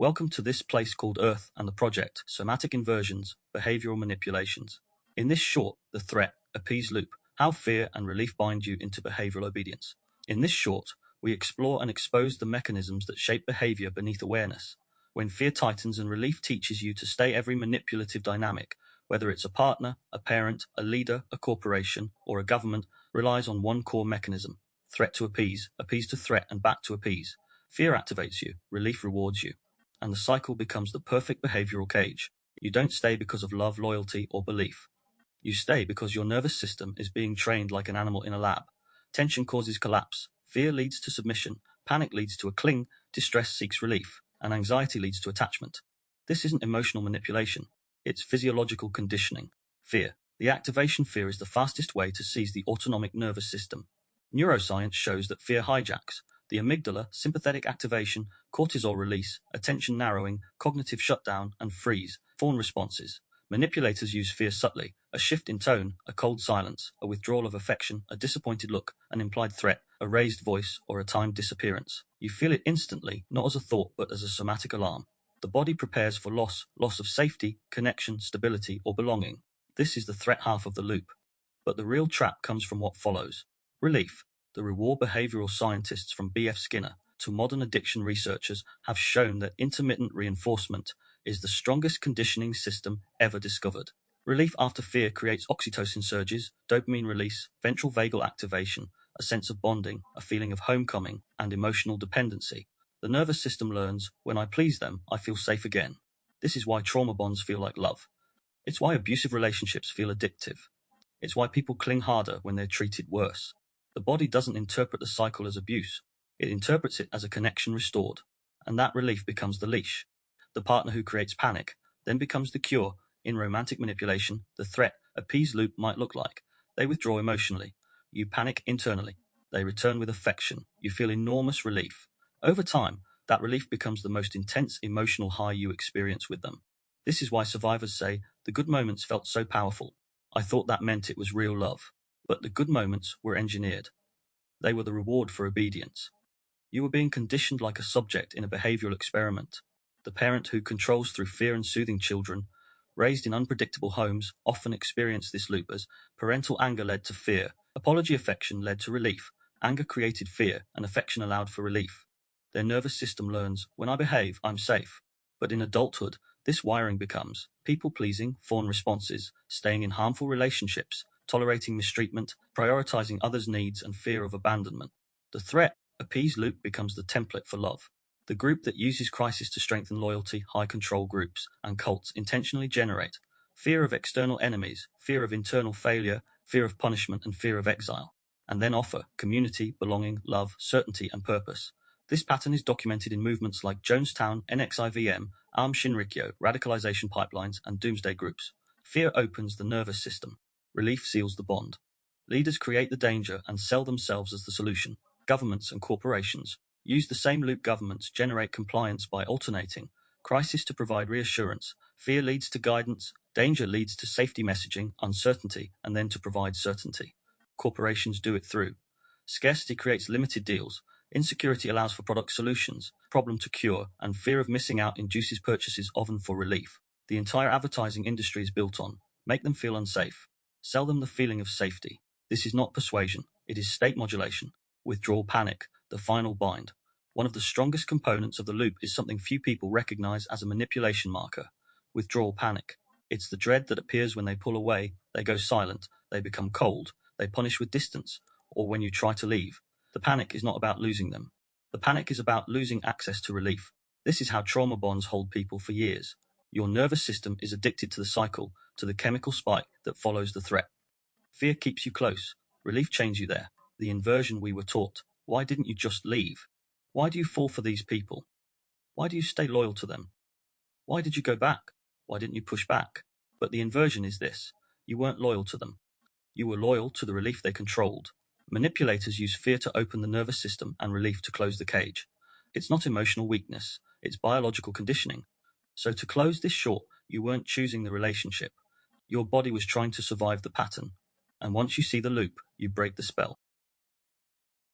Welcome to this place called Earth and the project, Somatic Inversions, Behavioural Manipulations. In this short, the threat, appease loop, how fear and relief bind you into behavioural obedience. In this short, we explore and expose the mechanisms that shape behaviour beneath awareness. When fear tightens and relief teaches you to stay every manipulative dynamic, whether it's a partner, a parent, a leader, a corporation, or a government, relies on one core mechanism: threat to appease to threat and back to appease. Fear activates you, relief rewards you, and the cycle becomes the perfect behavioral cage. You don't stay because of love, loyalty, or belief. You stay because your nervous system is being trained like an animal in a lab. Tension causes collapse, fear leads to submission, panic leads to a cling, distress seeks relief, and anxiety leads to attachment. This isn't emotional manipulation, it's physiological conditioning. Fear. The activation fear is the fastest way to seize the autonomic nervous system. Neuroscience shows that fear hijacks the amygdala, sympathetic activation, cortisol release, attention narrowing, cognitive shutdown, and freeze, fawn responses. Manipulators use fear subtly: a shift in tone, a cold silence, a withdrawal of affection, a disappointed look, an implied threat, a raised voice, or a timed disappearance. You feel it instantly, not as a thought but as a somatic alarm. The body prepares for loss of safety, connection, stability, or belonging. This is the threat half of the loop. But the real trap comes from what follows. Relief. The reward behavioral scientists from B.F. Skinner to modern addiction researchers have shown that intermittent reinforcement is the strongest conditioning system ever discovered. Relief after fear creates oxytocin surges, dopamine release, ventral vagal activation, a sense of bonding, a feeling of homecoming, and emotional dependency. The nervous system learns, when I please them, I feel safe again. This is why trauma bonds feel like love. It's why abusive relationships feel addictive. It's why people cling harder when they're treated worse. The body doesn't interpret the cycle as abuse. It interprets it as a connection restored. And that relief becomes the leash. The partner who creates panic then becomes the cure. In romantic manipulation, the threat, appease loop might look like: they withdraw emotionally. You panic internally. They return with affection. You feel enormous relief. Over time, that relief becomes the most intense emotional high you experience with them. This is why survivors say, the good moments felt so powerful. I thought that meant it was real love. But the good moments were engineered. They were the reward for obedience. You were being conditioned like a subject in a behavioral experiment. The parent who controls through fear and soothing children, raised in unpredictable homes, often experienced this loop as parental anger led to fear, apology affection led to relief, anger created fear, and affection allowed for relief. Their nervous system learns, when I behave, I'm safe. But in adulthood, this wiring becomes people-pleasing, fawn responses, staying in harmful relationships, tolerating mistreatment, prioritizing others' needs, and fear of abandonment. The threat, appease loop becomes the template for love. The group that uses crisis to strengthen loyalty, high control groups, and cults intentionally generate fear of external enemies, fear of internal failure, fear of punishment, and fear of exile, and then offer community, belonging, love, certainty, and purpose. This pattern is documented in movements like Jonestown, NXIVM, Aum Shinrikyo, radicalization pipelines, and doomsday groups. Fear opens the nervous system. Relief seals the bond. Leaders create the danger and sell themselves as the solution. Governments and corporations use the same loop. Governments generate compliance by alternating crisis to provide reassurance. Fear leads to guidance. Danger leads to safety messaging, uncertainty, and then to provide certainty. Corporations do it through scarcity creates limited deals. Insecurity allows for product solutions, problem to cure, and fear of missing out induces purchases, often for relief. The entire advertising industry is built on make them feel unsafe. Sell them the feeling of safety. This is not persuasion, it is state modulation. Withdrawal panic, the final bind. One of the strongest components of the loop is something few people recognize as a manipulation marker: withdrawal panic. It's the dread that appears when they pull away, they go silent, they become cold, they punish with distance, or when you try to leave. The panic is not about losing them. The panic is about losing access to relief. This is how trauma bonds hold people for years. Your nervous system is addicted to the cycle, to the chemical spike that follows the threat. Fear keeps you close. Relief chains you there. The inversion we were taught. Why didn't you just leave? Why do you fall for these people? Why do you stay loyal to them? Why did you go back? Why didn't you push back? But the inversion is this: you weren't loyal to them. You were loyal to the relief they controlled. Manipulators use fear to open the nervous system and relief to close the cage. It's not emotional weakness, it's biological conditioning. So to close this short, you weren't choosing the relationship. Your body was trying to survive the pattern. And once you see the loop, you break the spell.